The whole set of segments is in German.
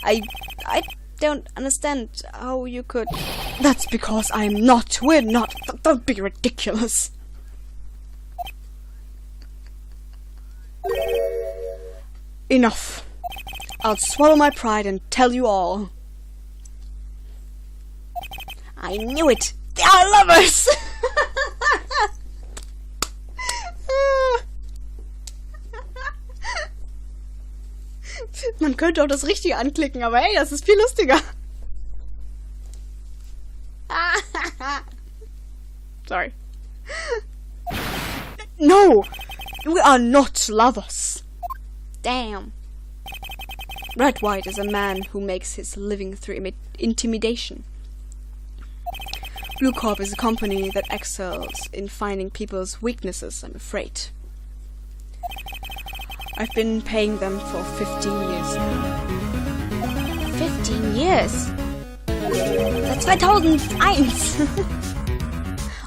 I don't understand how you could... That's because I'm not. We're not. Don't be ridiculous. Enough. I'll swallow my pride and tell you all. I knew it. They are lovers. Man könnte auch das Richtige anklicken, aber hey, das ist viel lustiger. Sorry. No! We are not lovers. Damn. Red White is a man who makes his living through intimidation. Blue Corp is a company that excels in finding people's weaknesses, I'm afraid. I've been paying them for 15 years now. 15 years? That's 2001!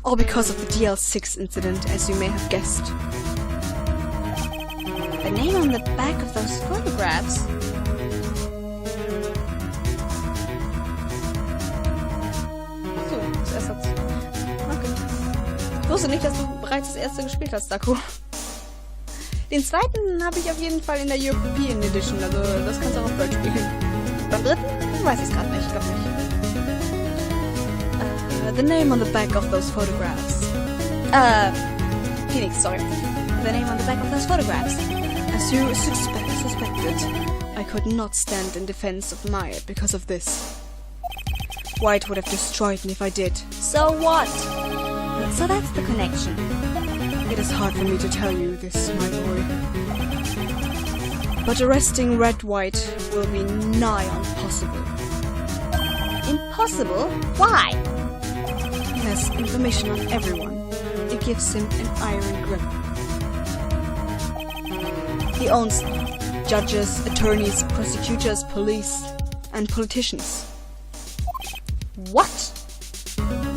All because of the DL6 incident, as you may have guessed. The name on the back of those photographs? So, zuerst hat's... Okay. Ich wusste nicht, dass du bereits das erste gespielt hast, Daku. Den zweiten habe ich auf jeden Fall in der European Edition, also das kannst du auch auf Deutsch spielen. Beim dritten weiß ich es gerade nicht, ich glaube nicht. The name on the back of those photographs. Phoenix, sorry. The name on the back of those photographs. As you suspected, I could not stand in defense of Maya because of this. White would have destroyed me if I did. So what? So that's the connection. It is hard for me to tell you this, my boy. But arresting Red White will be nigh impossible. Impossible? Why? He has information on everyone. It gives him an iron grip. He owns judges, attorneys, prosecutors, police, and politicians. What?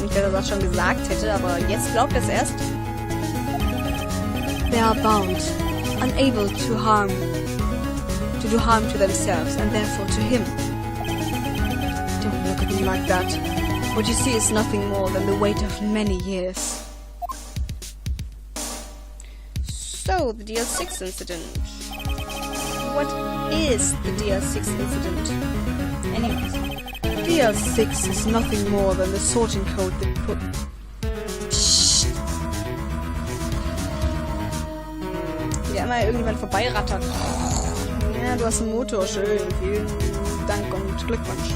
Nicht, dass er das schon gesagt hätte, aber jetzt glaubt er es erst. They are bound, unable to do harm to themselves and therefore to him. Don't look at me like that. What you see is nothing more than the weight of many years. So, the DL6 incident. What is the DL6 incident? Anyways, DL6 is nothing more than the sorting code that put... Wieder immer irgendjemand vorbeirattert. Ja, du hast einen Motor, schön. Vielen Dank und Glückwunsch.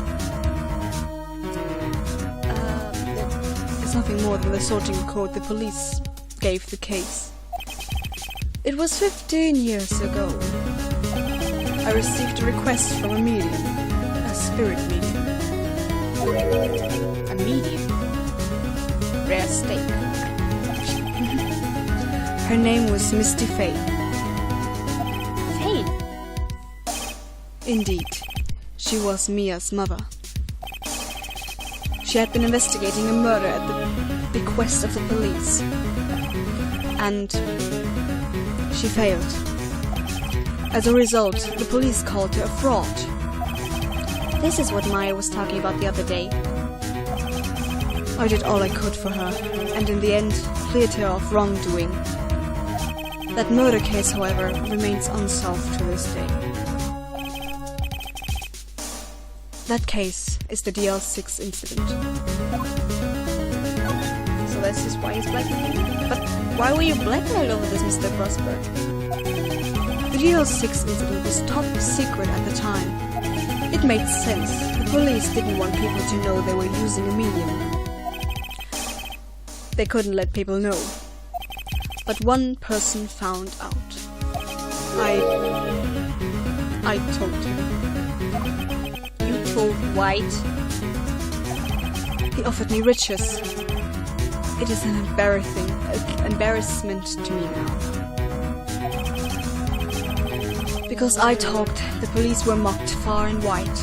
It's nothing more than the sorting code the police gave the case. It was 15 years ago. I received a request from a medium. A spirit medium. A medium? Rare steak. Her name was Misty Faye. Faye? Indeed. She was Mia's mother. She had been investigating a murder at the bequest of the police. And she failed. As a result, the police called her a fraud. This is what Maya was talking about the other day. I did all I could for her, and in the end, cleared her of wrongdoing. That murder case, however, remains unsolved to this day. That case is the DL6 incident. So that's just why he's blackmailing? But why were you blackmailed over this, Mr. Prosper? The DL6 incident was top secret at the time. It made sense. The police didn't want people to know they were using a medium. They couldn't let people know. But one person found out. I told him. You told White? He offered me riches. It is an embarrassment to me now. Because I talked, the police were mocked far and wide.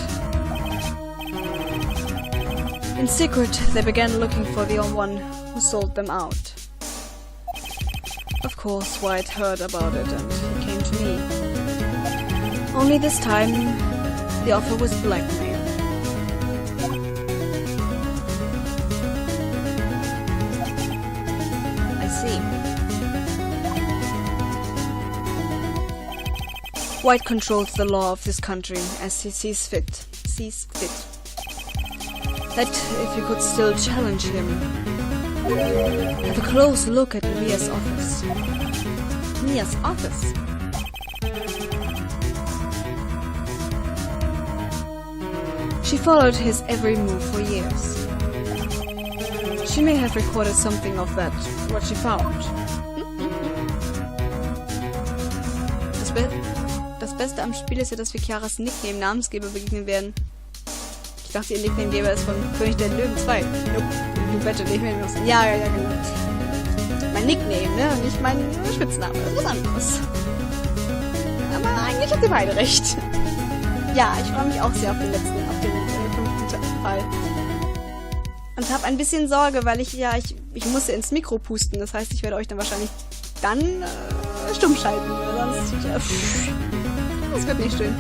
In secret, they began looking for the one who sold them out. Of course, White heard about it and he came to me. Only this time, The offer was blackmail. I see. White controls the law of this country as he sees fit. That if you could still challenge him. Have a close look at Mia's office. Mia's office? She followed his every move for years. She may have recorded something of that, what she found. Das Beste am Spiel ist ja, dass wir Chiaras Nickname Namensgeber begegnen werden. Ich dachte, ihr Nicknamegeber ist von König der Löwen 2. Nope. Du Bette, nicht mehr. Ja, genau. Mein Nickname, ne? Und nicht mein Spitzname. Das ist was anderes. Aber eigentlich hat sie beide recht. Ja, ich freue mich auch sehr auf den 5. Fall. Und habe ein bisschen Sorge, weil ich musste ins Mikro pusten. Das heißt, ich werde euch dann wahrscheinlich stumm schalten. Sonst, das wird nicht schön.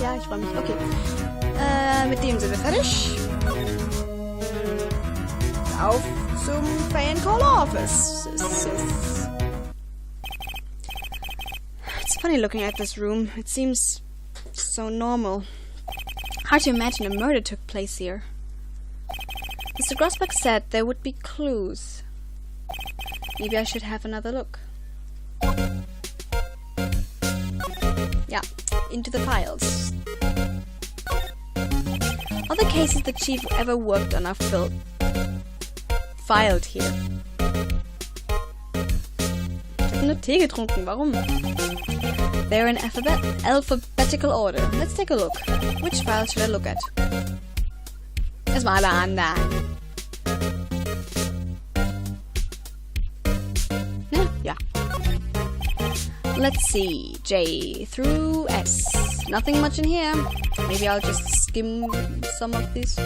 Ja, ich freue mich. Okay. Mit dem sind wir fertig. Auf zum Fan Call Office. It's funny looking at this room. It seems so normal. Hard to imagine a murder took place here. Mr. Grossbeck said there would be clues. Maybe I should have another look. Yeah, into the files. All the cases the chief ever worked on are filed here. Ich habe nur Tee getrunken, warum? They're in alphabetical order. Let's take a look. Which file should I look at? Erstmal alle anderen. Ja. Let's see. J through S. Nothing much in here. Maybe I'll just skim some of these.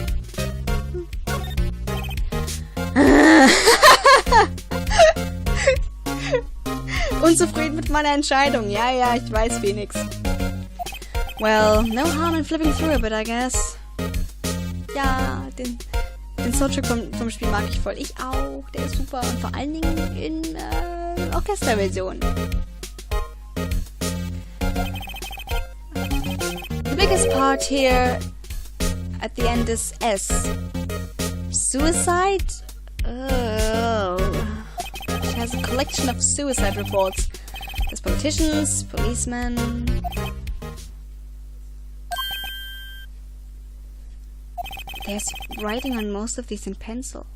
Unzufrieden mit meiner Entscheidung. Ja, ich weiß, Phoenix. Well, no harm in flipping through a bit, I guess. Ja, den Soundtrack vom Spiel mag ich voll. Ich auch. Der ist super. Und vor allen Dingen in Orchesterversion. The biggest part here at the end is S. Suicide? Oh. It has a collection of suicide reports. There's politicians, policemen. There's writing on most of these in pencil.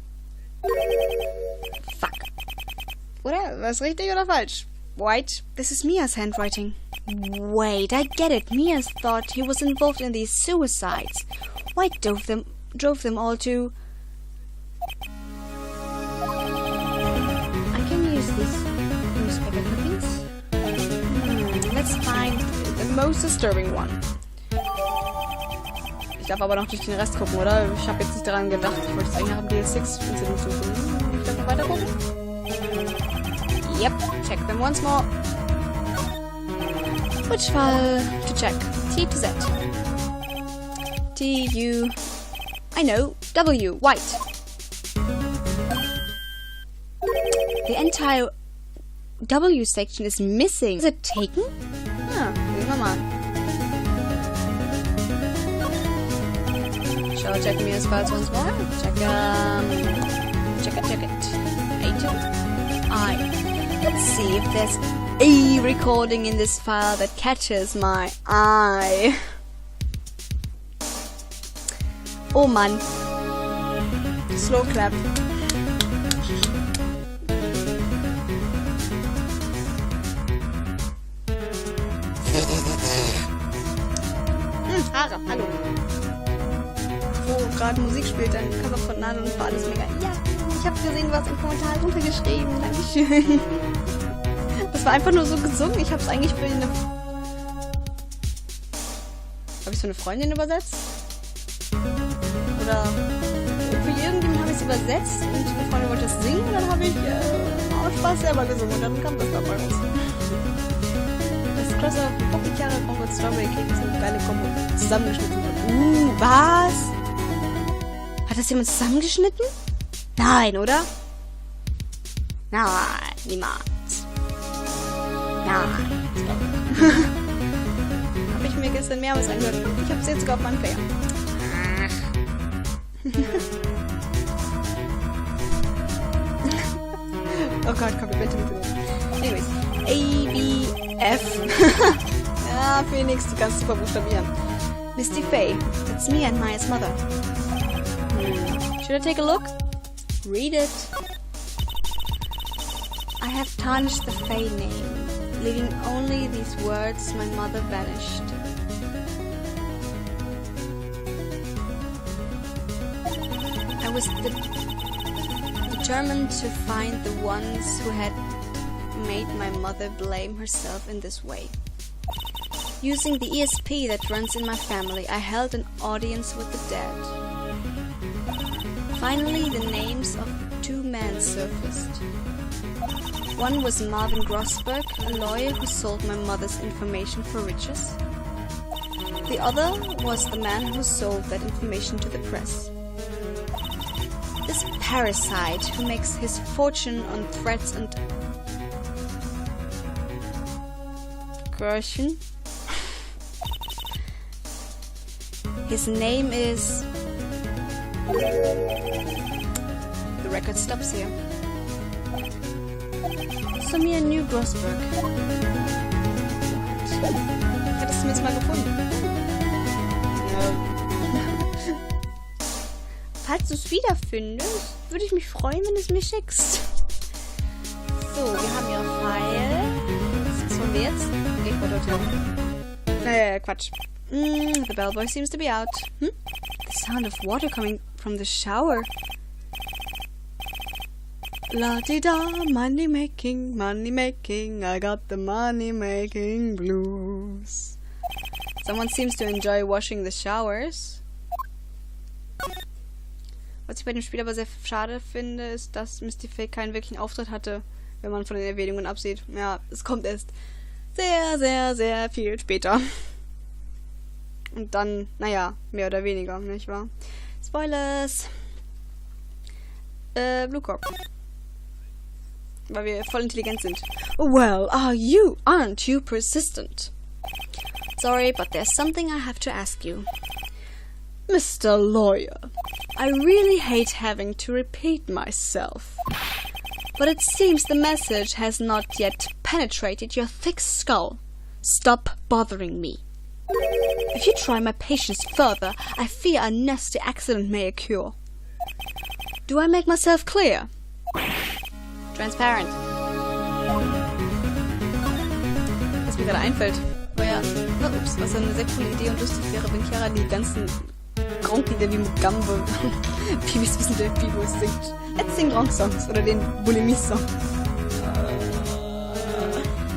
Fuck. Oder? Was richtig oder falsch? White? This is Mia's handwriting. Wait, I get it. Mia thought he was involved in these suicides. White drove them all to... I can use these newspaper clippings. Let's find the most disturbing one. Ich darf aber noch durch den Rest gucken, oder? Ich habe jetzt nicht daran gedacht. Ich wollte es eigentlich nach dem DL6 suchen. Ich darf noch weiter gucken. Yep, check them once more. Which file to check? T to Z. T, U... I know. W. White. The entire W section is missing. Is it taken? Ah, sehen wir mal. Shall check Mia's files once more? Check it. A2. I. Let's see if there's a recording in this file that catches my eye. Oh Mann. Slow clap. Haare, hallo. Wo gerade Musik spielt, dann Cover von Nadel und war alles mega. Ja, ich habe gesehen, du hast einen Kommentar runtergeschrieben. Dankeschön. Das war einfach nur so gesungen. Ich habe es eigentlich für eine... Habe ich es für eine Freundin übersetzt? Oder für irgendjemanden habe ich es übersetzt und eine Freundin wollte das singen und dann habe ich aus Spaß selber gesungen und dann kam das dabei raus. Das Crossover von Poppy-Chiara und Strawberry Cake ist eine geile Kombo. Zusammengeschnitten. Was? Hat das jemand zusammengeschnitten? Nein, oder? Nein, niemals. Nein. Habe ich mir gestern mehrmals angehört. Ich habe es jetzt sogar auf meinem Player. Oh Gott, Komplimente mit. Anyways. A, B, F. Ja, Phoenix, du kannst super buchstabieren. Misty Faye. That's me and Maya's mother. Should I take a look? Read it. I have tarnished the Faye name, leaving only these words, my mother vanished. I was determined to find the ones who had made my mother blame herself in this way. Using the ESP that runs in my family, I held an audience with the dead. Finally, the names of 2 men surfaced. One was Marvin Grossberg, a lawyer who sold my mother's information for riches. The other was the man who sold that information to the press. This parasite who makes his fortune on threats and coercion. His name is... The record stops here. Samir New Grossberg. Hättest du mir jetzt mal gefunden? Falls du es wiederfindest, würde ich mich freuen, wenn du es mir schickst. So, wir haben hier ein File. Was wollen wir jetzt? Ich wollte dort Quatsch. The bellboy seems to be out. The sound of water coming from the shower. La-di-da, money making, I got the money making blues. Someone seems to enjoy washing the showers. Was ich bei dem Spiel aber sehr schade finde, ist, dass Misty Faye keinen wirklichen Auftritt hatte, wenn man von den Erwähnungen absieht. Ja, es kommt erst sehr, sehr, sehr viel später. Und dann, naja, mehr oder weniger, nicht wahr? Spoilers! Blue Corp. Weil wir voll intelligent sind. Well, aren't you persistent? Sorry, but there's something I have to ask you. Mr. Lawyer, I really hate having to repeat myself. But it seems the message has not yet penetrated your thick skull. Stop bothering me. If you try my patience further, I fear a nasty accident may occur. Do I make myself clear? Transparent. Was mir gerade einfällt, war ja, ups, was eine sehr coole Idee und lustig wäre, wenn Chiara die ganzen Gronklieder wie Mugambo, Pibis wissen der Pibos singt. Jetzt den Gronk-Songs oder den Bulimie-Song.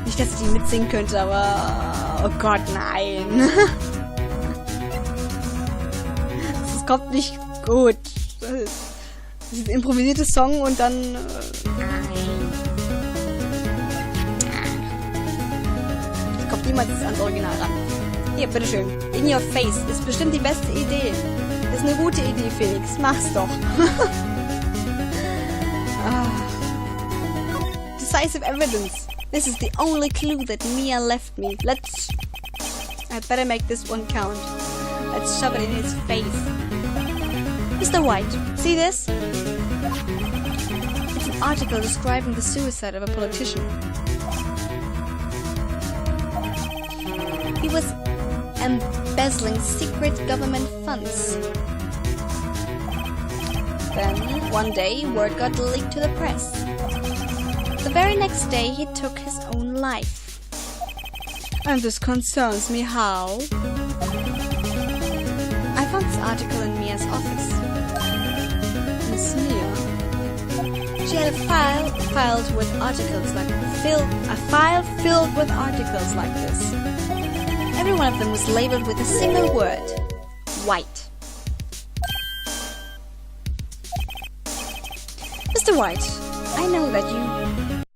Nicht, dass ich die mitsingen könnte, aber oh Gott, nein. Das kommt nicht gut. Das ist ein improvisierte Song und dann... kommt niemand ans Original ran. Hier, bitteschön. In your face. Ist bestimmt die beste Idee. Ist eine gute Idee, Felix. Mach's doch. Decisive evidence. This is the only clue that Mia left me. I'd better make this one count. Let's shove it in his face. Mr. White, see this? It's an article describing the suicide of a politician. He was embezzling secret government funds. Then, one day, word got leaked to the press. The very next day, he took his own life. And this concerns me how? I found this article in Mia's office. Miss Mia? She had a file filled with articles like this. Every one of them was labeled with a single word. White. Mr. White, I know that you